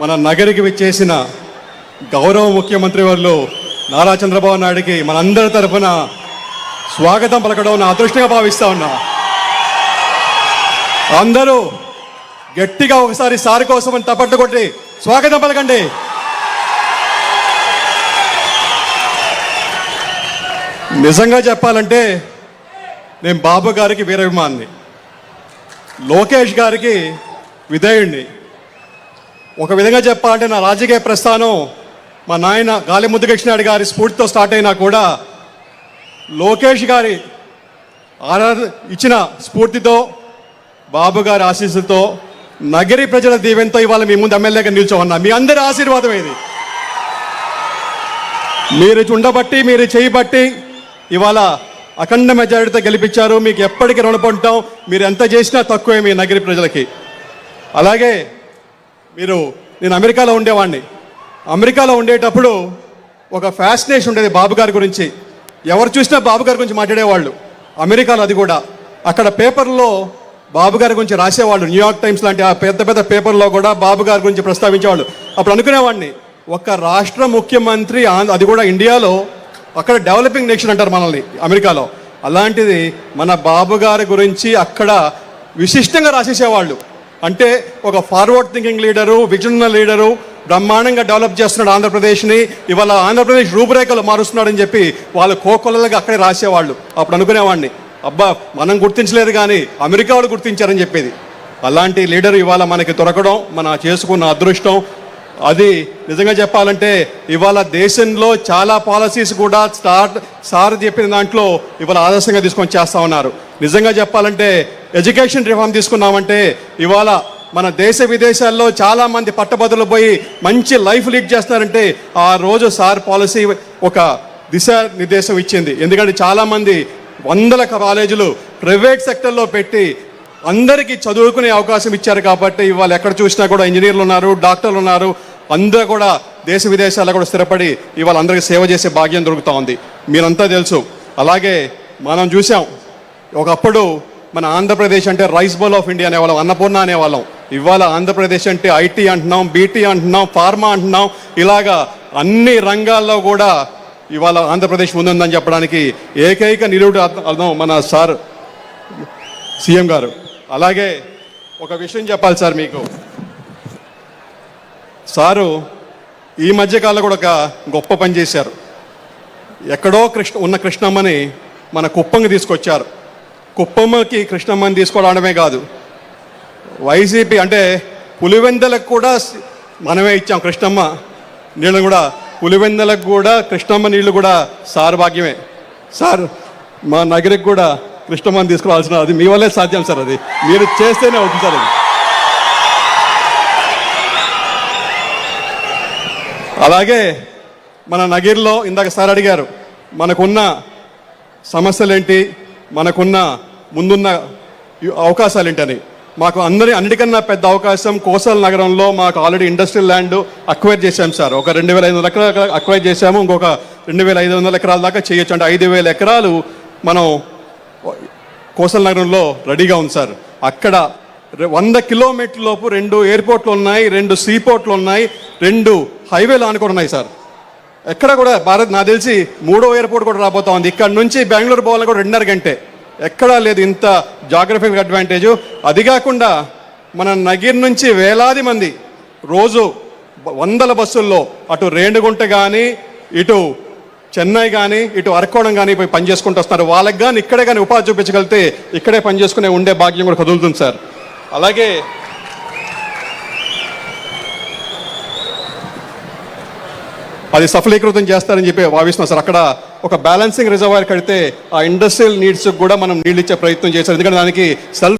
మన నగరికి విచ్చేసిన గౌరవ ముఖ్యమంత్రి వారు నారా చంద్రబాబు నాయుడికి మనందరి తరఫున స్వాగతం పలకడం నా అదృష్టంగా భావిస్తా ఉన్నా. అందరూ గట్టిగా ఒకసారి సారి కోసం తప్పట్టు కొట్టి స్వాగతం పలకండి. నిజంగా చెప్పాలంటే నేను బాబు గారికి వీరాభిమాని, లోకేష్ గారికి విధేయుణ్ణి. ఒక విధంగా చెప్పాలంటే నా రాజకీయ ప్రస్థానం మా నాయన గాలి ముద్దుకృష్ణారెడ్డి గారి స్ఫూర్తితో స్టార్ట్ అయినా కూడా లోకేష్ గారి ఇచ్చిన స్ఫూర్తితో, బాబు గారి ఆశీస్సులతో, నగరి ప్రజల దీవెనతో ఇవాళ మీ ముందు ఎమ్మెల్యేగా నిల్చోన్నా. మీ అందరి ఆశీర్వాదం ఇది. మీరు ఉండబట్టి, మీరు చేయబట్టి ఇవాళ అఖండ మెజారిటీతో గెలిపించారు. మీకు ఎప్పటికీ రుణపడటం. మీరు ఎంత చేసినా తక్కువే మీ నగరి ప్రజలకి. అలాగే నేను అమెరికాలో ఉండేవాడిని. అమెరికాలో ఉండేటప్పుడు ఒక ఫ్యాసినేషన్ ఉండేది బాబు గారి గురించి. ఎవరు చూసినా బాబు గారి గురించి మాట్లాడేవాళ్ళు. అమెరికాలో అది కూడా అక్కడ పేపర్లో బాబు గారి గురించి రాసేవాళ్ళు. న్యూయార్క్ టైమ్స్ లాంటి ఆ పెద్ద పెద్ద పేపర్లో కూడా బాబు గారి గురించి ప్రస్తావించేవాళ్ళు. అప్పుడు అనుకునేవాడిని, ఒక రాష్ట్ర ముఖ్యమంత్రి, అది కూడా ఇండియాలో, అక్కడ డెవలపింగ్ నేషన్ అంటారు మనల్ని అమెరికాలో. అలాంటిది మన బాబు గారి గురించి అక్కడ విశిష్టంగా రాసేసేవాళ్ళు. అంటే ఒక forward thinking leader, visionary leader, బ్రహ్మాండంగా డెవలప్ చేస్తున్నాడు ఆంధ్రప్రదేశ్ని, ఇవాళ ఆంధ్రప్రదేశ్ రూపురేఖలు మారుస్తున్నాడని చెప్పి వాళ్ళు కోకొల్లలుగా అక్కడే రాసేవాళ్ళు. అప్పుడు అనుకునేవాడిని, అబ్బా మనం గుర్తించలేదు కానీ అమెరికా వాళ్ళు గుర్తించారని చెప్పేది. అలాంటి లీడర్ ఇవాళ మనకి దొరకడం మన చేసుకున్న అదృష్టం. అది నిజంగా చెప్పాలంటే ఇవాళ దేశంలో చాలా పాలసీస్ కూడా సార్ చెప్పిన దాంట్లో ఇవాళ ఆదర్శంగా తీసుకొని చేస్తూ ఉన్నారు. నిజంగా చెప్పాలంటే ఎడ్యుకేషన్ రిఫార్మ్ తీసుకున్నామంటే ఇవాళ మన దేశ విదేశాల్లో చాలామంది పట్టభద్రులు పోయి మంచి లైఫ్ లీడ్ చేస్తున్నారంటే ఆ రోజు సార్ పాలసీ ఒక దిశానిర్దేశం ఇచ్చింది. ఎందుకంటే చాలామంది వందల కాలేజీలు ప్రైవేట్ సెక్టర్లో పెట్టి అందరికీ చదువుకునే అవకాశం ఇచ్చారు. కాబట్టి ఇవాళ ఎక్కడ చూసినా కూడా ఇంజనీర్లు ఉన్నారు, డాక్టర్లు ఉన్నారు. అందరూ కూడా దేశ విదేశాల్లో కూడా స్థిరపడి ఇవాళ అందరికీ సేవ చేసే భాగ్యం దొరుకుతూ ఉంది. మీరంతా తెలుసు. అలాగే మనం చూసాం, ఒకప్పుడు మన ఆంధ్రప్రదేశ్ అంటే రైస్ బౌల్ ఆఫ్ ఇండియా అనేవాళ్ళం, అన్నపూర్ణ అనేవాళ్ళం. ఇవాళ ఆంధ్రప్రదేశ్ అంటే ఐటీ అంటున్నాం, బీటీ అంటున్నాం, ఫార్మా అంటున్నాం. ఇలాగా అన్ని రంగాల్లో కూడా ఇవాళ ఆంధ్రప్రదేశ్ ముందుందని చెప్పడానికి ఏకైక నిలువుడు అర్థం మన సార్ సీఎం గారు. అలాగే ఒక విషయం చెప్పాలి సార్ మీకు. సారు ఈ మధ్యకాలంలో కూడా ఒక గొప్ప పని చేశారు. ఎక్కడో ఉన్న కృష్ణమ్మని మన కుప్పంకి తీసుకొచ్చారు. కుప్పమ్మకి కృష్ణమ్మని తీసుకోవడమే కాదు, వైసీపీ అంటే పులివెందలకు కూడా మనమే ఇచ్చాం కృష్ణమ్మ నీళ్ళను కూడా. పులివెందలకు కూడా కృష్ణమ్మ నీళ్ళు కూడా సార్ భాగ్యమే. సార్ మా నగరికి కూడా కృష్ణమ్మని తీసుకురావాల్సిన అది మీ వల్లే సాధ్యం సార్. అది మీరు చేస్తేనే అవుతుంది సార్. అది అలాగే మన నగిరిలో ఇందాక సార్ అడిగారు, మనకున్న సమస్యలేంటి, మనకున్న ముందున్న అవకాశాలు ఏంటని. మాకు అన్నిటికన్నా పెద్ద అవకాశం కోసల్ నగరంలో మాకు ఆల్రెడీ ఇండస్ట్రియల్ ల్యాండ్ అక్వైర్ చేశాం సార్. ఒక 2500 ఎకరాలు అక్వైర్ చేశాము. ఇంకొక 2500 ఎకరాల దాకా చేయొచ్చు. అంటే 5000 ఎకరాలు మనం కోసల్ నగరంలో రెడీగా ఉంది సార్. అక్కడ 100 కిలోమీటర్ల లోపు 2 ఎయిర్పోర్ట్లు ఉన్నాయి, 2 సీపోర్ట్లు ఉన్నాయి, 2 హైవేలు ఆనుకొని ఉన్నాయి సార్. ఎక్కడ కూడా నాకు తెలిసి 3వ ఎయిర్పోర్ట్ కూడా రాబోతా ఉంది. ఇక్కడ నుంచి బెంగళూరు పోవాలని కూడా 2.5 గంటే. ఎక్కడా లేదు ఇంత జాగ్రఫికల్ అడ్వాంటేజు. అది కాకుండా మన నగిరి నుంచి వేలాది మంది రోజు 100 బస్సుల్లో అటు రేణిగుంట కానీ, ఇటు చెన్నై కానీ, ఇటు అరకోణం కానీ పోయి పనిచేసుకుంటూ వస్తున్నారు. వాళ్ళకి కానీ ఇక్కడే కానీ ఉపాధి చూపించగలిగితే ఇక్కడే పనిచేసుకునే ఉండే భాగ్యం కూడా కదులుతుంది సార్. అలాగే అది సఫలీకృతం చేస్తారని చెప్పి భావిస్తున్నాం సార్. అక్కడ ఒక బ్యాలెన్సింగ్ రిజర్వాయర్ కడితే ఆ ఇండస్ట్రియల్ నీడ్స్కి కూడా మనం నీళ్ళు ఇచ్చే ప్రయత్నం చేశారు. ఎందుకంటే దానికి సెల్ఫ్